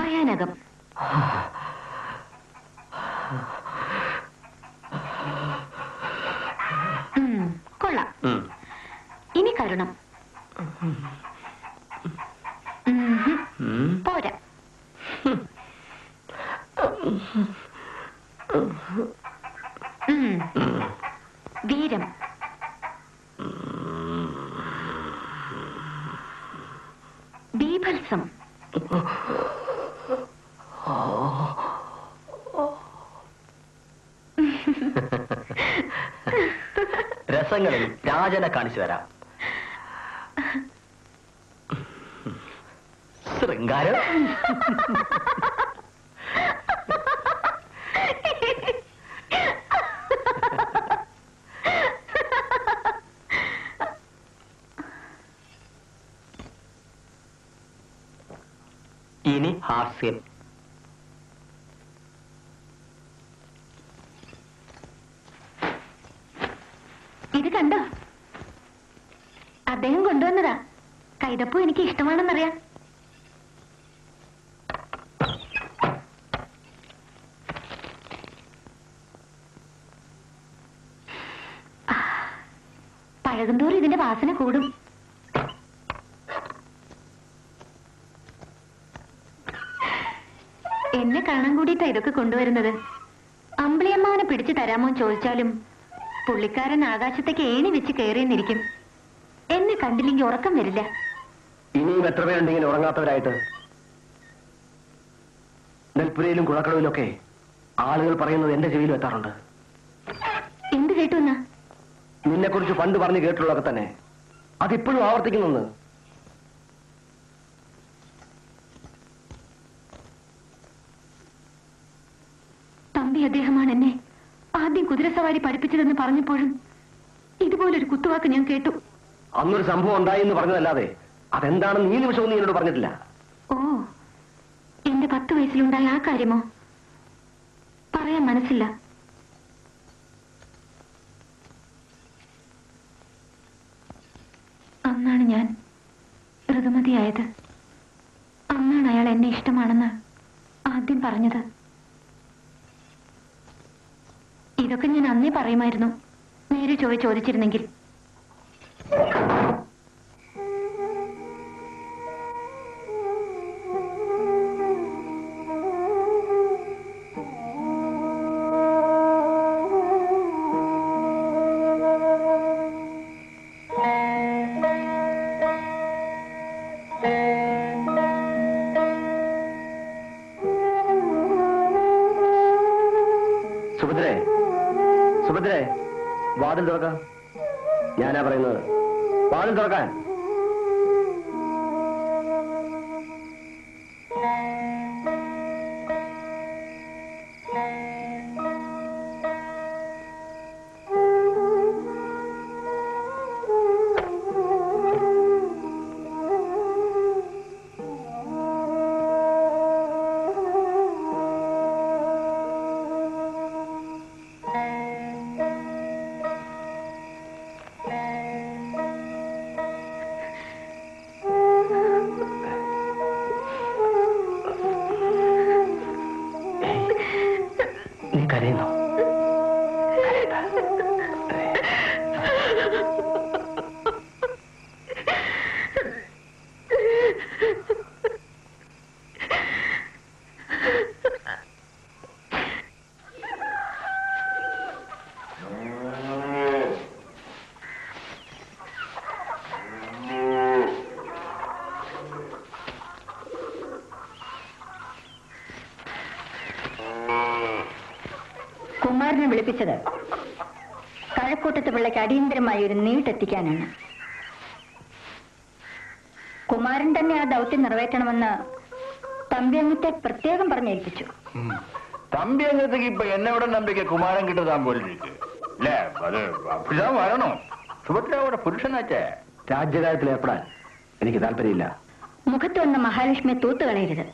പറയാനകം. കൊള്ളാം. ഇനി കരുണം. പോരാ. വീരം. ബീഭത്സം. രസങ്ങളിൽ രാജനെ കാണിച്ചു തരാം. ശൃംഗാരം. ഇനി ഹാസ്യം. ഇത് കണ്ടോ? അദ്ദേഹം കൊണ്ടുവന്നതാ. കൈതപ്പൂ എനിക്ക് ഇഷ്ടമാണെന്നറിയാം. പഴകുന്തോറും ഇതിന്റെ വാസന കൂടും. എന്നെ കാണാൻ കൂടിയിട്ടാ ഇതൊക്കെ കൊണ്ടുവരുന്നത്. അമ്പിളിയമ്മാവനെ പിടിച്ചു തരാമോ ചോദിച്ചാലും പുള്ളിക്കാരൻ ആകാശത്തേക്ക് ഏണി വെച്ച് കയറിയെന്നിരിക്കും. എന്നെ കണ്ടില്ലെങ്കിൽ ഉറക്കം വരില്ല. ഇനിയും എത്ര പേരുണ്ട് ഇങ്ങനെ ഉറങ്ങാത്തവരായിട്ട്? നെൽപ്പുരയിലും കുളക്കടവിലൊക്കെ ആളുകൾ പറയുന്നത് എന്റെ ചെവിയിലും എത്താറുണ്ട്. എന്ത് കേട്ടു എന്നാ? നിന്നെ കുറിച്ച് പണ്ട് പറഞ്ഞു കേട്ടുള്ളതൊക്കെ തന്നെ. അതിപ്പോഴും ആവർത്തിക്കുന്നെന്ന്. തമ്പി അദ്ദേഹമാണ് എന്നെ ആദ്യം കുതിരസവാരി പഠിപ്പിച്ചതെന്ന് പറഞ്ഞപ്പോഴും ഇതുപോലൊരു കുത്തുവാക്ക് ഞാൻ കേട്ടു. അന്നൊരു സംഭവം ഉണ്ടായി എന്ന് പറഞ്ഞതല്ലാതെ അതെന്താണെന്ന് ഈ നിമിഷവും നീ എന്നോട് പറഞ്ഞിട്ടില്ല. ഓ, എന്റെ 10 വയസ്സിലുണ്ടായ ആ കാര്യമോ? പറയാൻ മനസ്സില്ല. അന്നാണ് ഞാൻ ഋതുമതിയായത്. അന്നാണ് അയാൾ എന്നെ ഇഷ്ടമാണെന്ന് ആദ്യം പറഞ്ഞത്. ഇതൊക്കെ ഞാൻ അന്നേ പറയുമായിരുന്നു, നേരെ ചോദിച്ചിരുന്നെങ്കിൽ. സുഭദ്രേ, വാതിൽ തുറക്കാം. ഞാനാ പറയുന്നത്, വാതിൽ തുറക്കാൻ. കുമാരനെ വിളിപ്പിച്ചത് കഴക്കൂട്ടത്ത് പിള്ളയ്ക്ക് അടിയന്തരമായി ഒരു നീട്ടെത്തിക്കാനാണ്. കുമാരൻ തന്നെ ആ ദൗത്യം നിറവേറ്റണമെന്ന് തമ്പിയങ്ങത്തെ പ്രത്യേകം പറഞ്ഞേൽപ്പിച്ചു. തമ്പിയങ്ങത്തേക്ക് ഇപ്പൊ എന്നോട് നമ്പിക്ക കുമാരൻ കിട്ടതാൻ പോലിരിക്കും അല്ലേ? അത് അഭിഷാം വരണോ? സുഭദ്രയുടെ പുരുഷനാച്ചേ. രാജ്യകാര്യത്തിൽ ഏർപ്പെടാൻ എനിക്ക് താല്പര്യമില്ല. മുഖത്ത് വന്ന മഹാലക്ഷ്മിയെ തൂത്തുകളയരുത്.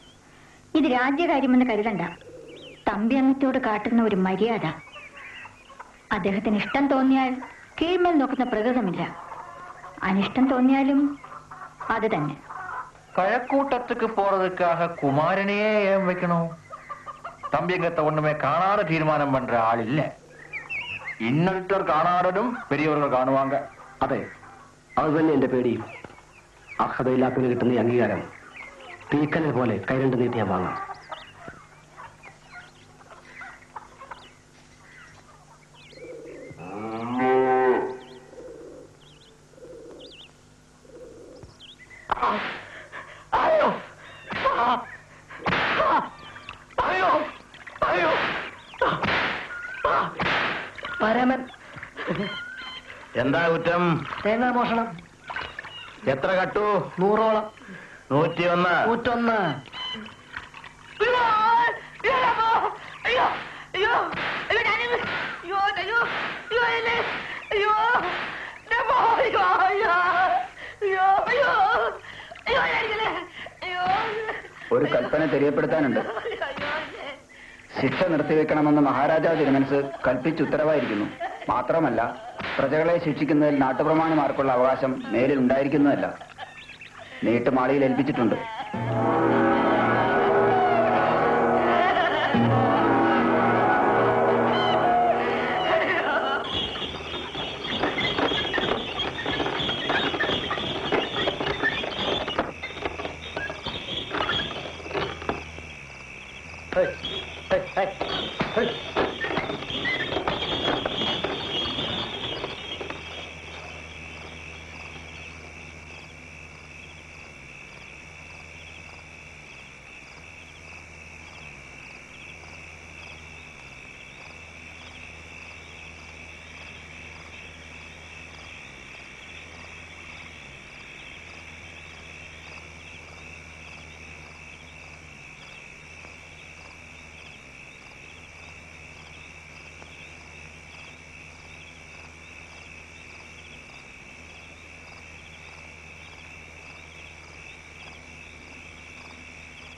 ഇത് രാജ്യകാര്യമെന്ന് കരുതണ്ട. തമ്പിയങ്ങത്തോട് കാട്ടുന്ന ഒരു മര്യാദ. അദ്ദേഹത്തിന് ഇഷ്ടം തോന്നിയാൽ കീഴ്മേൽ നോക്കുന്ന പ്രകൃതമില്ല. അനിഷ്ടം തോന്നിയാലും അത് തന്നെ. கழக்கூட்டத்துக்கு போறதுக்காக குமாரனையே ஏன் வைக்கணும்? தம்பியங்கத்தை ஒண்ணுமே காணாத தீர்மானம் பண்ற ஆள் இல்ல. இன்னொருத்தர் കാണാറതും പെരിയവர்கள் കാണുവാങ്ക. അതെ, അത് തന്നെ എന്റെ പേടി. അർഹതയില്ലാത്തതിന് കിട്ടുന്ന ഈ അംഗീകാരം തീക്കനെ പോലെ കൈരണ്ട് നീട്ടി ഞാൻ വാങ്ങാം. പരമൻ എന്താ കുറ്റം? തേങ്ങാ മോഷണം. എത്ര കട്ടു? 100ഓളം. 101. 101. ഒരു കൽപ്പന തെരിയപ്പെടുത്താനുണ്ട്. ശിക്ഷ നിർത്തിവെക്കണമെന്ന് മഹാരാജാവ് തിരുമനസ് കൽപ്പിച്ചുത്തരവായിരിക്കുന്നു. മാത്രമല്ല, പ്രജകളെ ശിക്ഷിക്കുന്നതിൽ നാട്ടുപ്രമാണിമാർക്കുള്ള അവകാശം മേലിൽ ഉണ്ടായിരിക്കുന്നതല്ല. നീട്ടുമാളിയിൽ ഏൽപ്പിച്ചിട്ടുണ്ട്.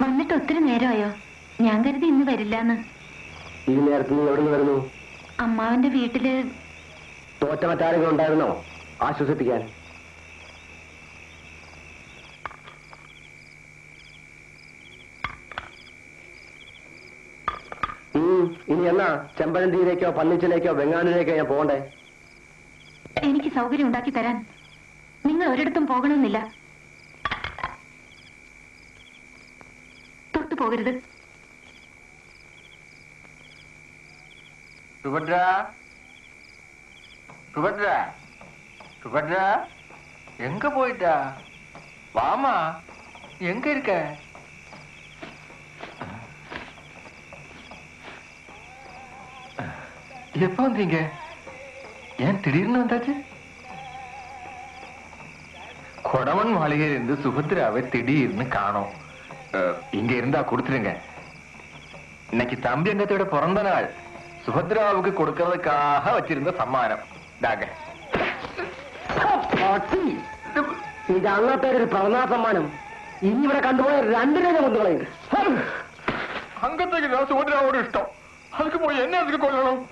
വന്നിട്ട് ഒത്തിരി നേരമായോ? ഞാൻ കരുതി ഇന്ന് വരില്ലാന്ന്. ഈ നേരത്ത് നീ എവിടെ നിന്ന് വരുന്നു? അമ്മാവന്റെ വീട്ടില് തോറ്റ മറ്റാരെങ്കിലും ഉണ്ടായിരുന്നോ ആശ്വസിപ്പിക്കാൻ? ഇനി എന്നാ ചെമ്പഴന്തിയിലേക്കോ പന്നിച്ചിലേക്കോ വെങ്ങാനൂരേക്കോ ഞാൻ പോകണ്ടേ? എനിക്ക് സൗകര്യം ഉണ്ടാക്കി തരാൻ നിങ്ങൾ ഒരിടത്തും പോകണമെന്നില്ല. തൊട്ടു പോകരുത്. சுபத்ரா, சுபத்ரா, சுபத்ரா, எங்க போயிட்டா? வாமா, எங்க இருக்க? எப்ப வந்தீங்க? ஏன் திடீர்னு வந்தாச்சு? கொடவன் மாளிகையில் இருந்து சுபத்ராவை திடீர்னு காணோம். இங்க இருந்தா கொடுத்துருங்க. இன்னைக்கு தம்பி அங்கத்தோட பிறந்த நாள். சுபத்ராவுக்கு கொடுக்கறதுக்காக வச்சிருந்த சம்மானம் தாங்க. ഇത് അന്നത്തെ ഒരു പിറന്നാ സമ്മാനം. ഇനി ഇവിടെ കണ്ടുപോയ 2 രൂപ കൊണ്ടുകളയും. அங்கத்துக்கு தான் சுபத்ராவோட இஷ்டம். அதுக்கு போய் என்ன அதுக்கு கொள்ளணும்?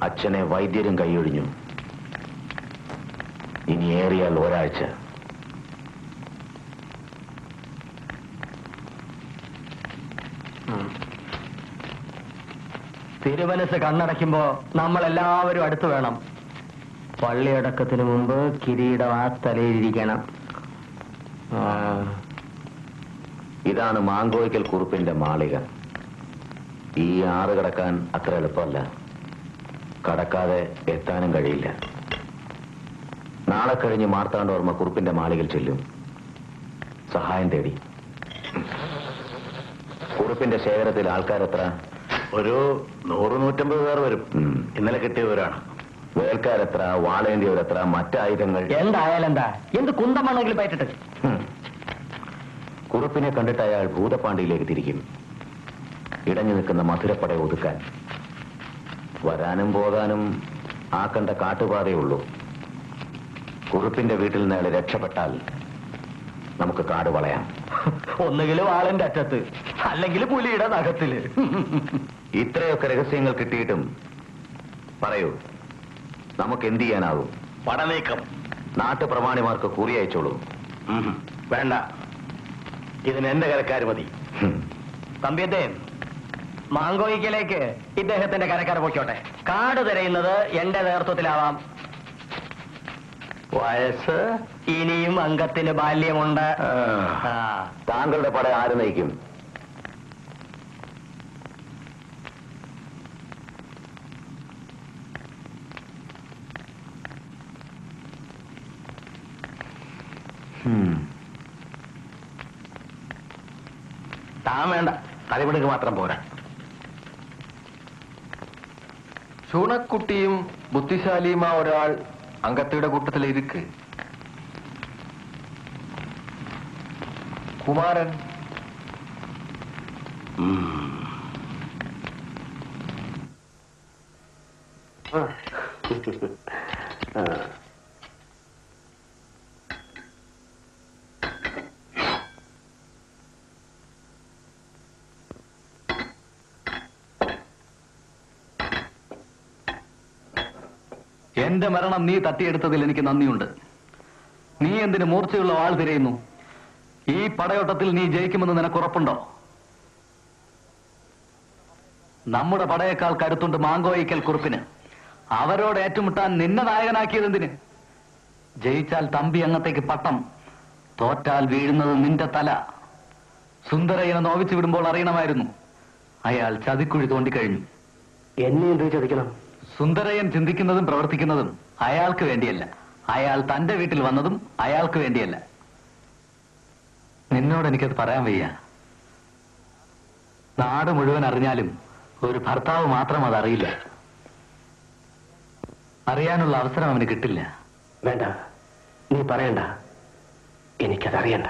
അച്ഛനെ വൈദ്യരും കൈയൊഴിഞ്ഞു. ഇനി ഏറിയാൽ ഒരാഴ്ച. തിരുമനസ് കണ്ണടയ്ക്കുമ്പോ നമ്മളെല്ലാവരും അടുത്ത് വേണം. പള്ളിയടക്കത്തിന് മുമ്പ് കിരീടം ആ തലയിലിരിക്കണം. ഇതാണ് മാങ്കോയ്ക്കൽ കുറുപ്പിന്റെ മാളിക. ഈ ആറ് കടക്കാൻ അത്ര എളുപ്പമല്ല. കടക്കാതെ എത്താനും കഴിയില്ല. നാളെ കഴിഞ്ഞ് മാർത്താണ്ഡവർമ്മ കുറുപ്പിന്റെ മാളികയിൽ ചെല്ലും. സഹായം തേടി. കുറുപ്പിന്റെ ശേഖരത്തിൽ ആൾക്കാരെത്ര? ഒരു 100-150 പേർ വരും. ഇന്നലെ കിട്ടിയവരാണ്. വേൽക്കാരെത്ര? വാളേന്ത്യവരെത്ര? മറ്റായുധങ്ങൾ? എന്തായാലെന്താ, എന്ത് കുന്തമാണെങ്കിലും പറ്റിട്ട്. കുറുപ്പിനെ കണ്ടിട്ട് അയാൾ ഭൂതപ്പാണ്ടിയിലേക്ക് തിരിക്കും, ഇടഞ്ഞു നിൽക്കുന്ന മധുരപ്പട ഒതുക്കാൻ. വരാനും പോകാനും ആ കണ്ട കാട്ടുപാതയുള്ളൂ. കുറുപ്പിന്റെ വീട്ടിൽ നിന്ന് അയാൾ രക്ഷപ്പെട്ടാൽ നമുക്ക് കാട് വളയാം. ഒന്നുകിൽ വാളിന്റെ അറ്റത്ത്, അല്ലെങ്കിൽ പുലിയുടെ നഖത്തില്. ഇത്രയൊക്കെ രഹസ്യങ്ങൾ കിട്ടിയിട്ടും പറയൂ, നമുക്ക് എന്ത് ചെയ്യാനാവും? പടനീക്കം. നാട്ടുപ്രമാണിമാർക്ക് കുറി അയച്ചോളൂ. വേണ്ട, ഇതിന് എന്റെ കരക്കാർ മതി. തമ്പിയത്തെ മാങ്കോയിക്കലേക്ക് ഇദ്ദേഹത്തിന്റെ കരക്കാർ പോയിക്കോട്ടെ. കാട് തിരയുന്നത് എന്റെ നേതൃത്വത്തിലാവാം. വയസ്സ് ഇനിയും അംഗത്തിന് ബാല്യമുണ്ട്. താങ്കളുടെ പട ആര് നയിക്കും? താൻ വേണ്ട, തലവിടുക്ക് മാത്രം പോരാ. ചൂണക്കുട്ടിയും ബുദ്ധിശാലിയുമാ ഒരാൾ അംഗത്തിയുടെ കൂട്ടത്തിൽ ഇരിക്ക്. കുമാരൻ എന്റെ മരണം നീ തട്ടിയെടുത്തതിൽ എനിക്ക് നന്ദിയുണ്ട്. നീ എന്തിന് മൂർച്ചയുള്ള വാൾ തിരയുന്നു? ഈ പടയോട്ടത്തിൽ നീ ജയിക്കുമെന്ന് നിനക്കുറപ്പുണ്ടോ? നമ്മുടെ പടയേക്കാൾ കരുത്തുണ്ട് മാങ്കോയിക്കൽ കുറുപ്പിന്. അവരോട് ഏറ്റുമുട്ടാൻ നിന്നെ നായകനാക്കിയതെന്തിന്? ജയിച്ചാൽ തമ്പി അംഗത്തേക്ക് പട്ടം, തോറ്റാൽ വീഴുന്നത് നിന്റെ തല. സുന്ദരയ്യനെ നോവിച്ചു വിടുമ്പോൾ അറിയണമായിരുന്നു, അയാൾ ചതിക്കുഴി തോണ്ടിക്കഴിഞ്ഞു. എന്നെ എന്ത് ചതിക്കണം? സുന്ദരയ്യൻ ചിന്തിക്കുന്നതും പ്രവർത്തിക്കുന്നതും അയാൾക്ക് വേണ്ടിയല്ല. അയാൾ തന്റെ വീട്ടിൽ വന്നതും അയാൾക്ക് വേണ്ടിയല്ല. നിന്നോട് എനിക്കത് പറയാൻ വയ്യ. നാട് മുഴുവൻ അറിഞ്ഞാലും ഒരു ഭർത്താവ് മാത്രം അതറിയില്ല. അറിയാനുള്ള അവസരം അവന് കിട്ടില്ല. വേണ്ട, നീ പറയണ്ട, എനിക്കതറിയണ്ട.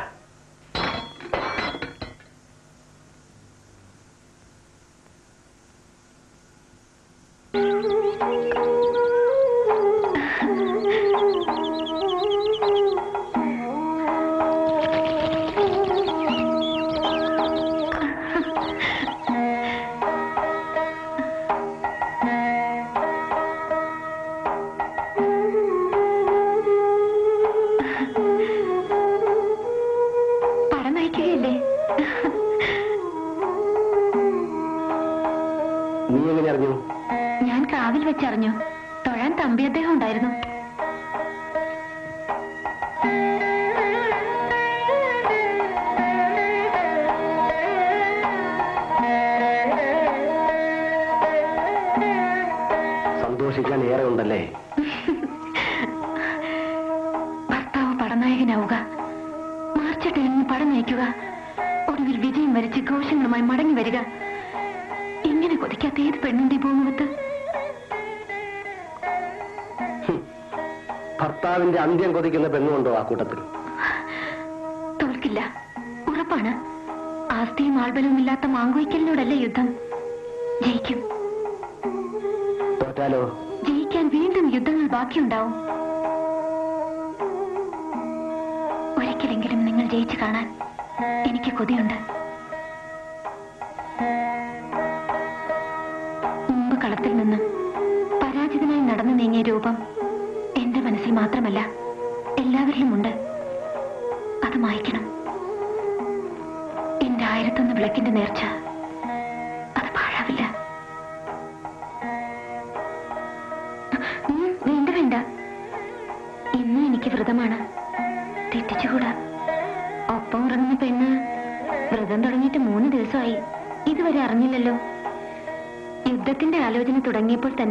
നീ എങ്ങനെ അറിഞ്ഞു? ഞാൻ കാവിൽ വെച്ചറിഞ്ഞു. തൊഴാൻ തമ്പി അദ്ദേഹം ഉണ്ടായിരുന്നു. സന്തോഷിക്കാൻ ഏറെ ഉണ്ടല്ലേ? ഭർത്താവ് പടനായകനാവുക, മാർച്ചട്ടയിൽ നിന്ന് പടം നയിക്കുക, ഒടുവിൽ വിജയം വരിച്ച് ഘോഷങ്ങളുമായി മടങ്ങി വരിക. ഇങ്ങനെ കൊതിക്കാത്ത ഏത് പെണ്ണിന്റെ ഭൂമുഖത്ത്? ഭർത്താവിന്റെ അന്ത്യം കൊതിക്കുന്ന പെണ്ണുണ്ടോ ആ കൂട്ടത്തിൽ? തോൽക്കില്ല, ഉറപ്പാണ്. ആസ്തിയും ആൾബലവും ഇല്ലാത്ത മാങ്കോയിക്കലിനോടല്ലേ യുദ്ധം. ജയിക്കും. തോറ്റാലോ? ജയിക്കാൻ വീണ്ടും യുദ്ധങ്ങൾ ബാക്കിയുണ്ടാവും. ഒരിക്കലെങ്കിലും നിങ്ങൾ ജയിച്ചു കാണാൻ എനിക്ക് കൊതിയുണ്ട്. മുമ്പ് കളത്തിൽ നിന്ന് പരാജിതനായി നടന്നു നീങ്ങിയ രൂപം എന്റെ മനസ്സിൽ മാത്രമല്ല, എല്ലാവരിലുമുണ്ട്. അത് മായ്ക്കണം. എന്റെ 1001 വിളക്കിന്റെ നേർച്ച അത് പാഴാവില്ല. വേണ്ട വേണ്ട, ഇന്ന് എനിക്ക് വ്രതമാണ്, തെറ്റിച്ചുകൂടാ. ഒപ്പം ഉറങ്ങുന്ന പെണ്ണ് വ്രതം തുടങ്ങിയിട്ട് 3 ദിവസമായി, ഇതുവരെ അറിഞ്ഞില്ലല്ലോ. യുദ്ധത്തിന്റെ ആലോചന തുടങ്ങിയപ്പോൾ തന്നെ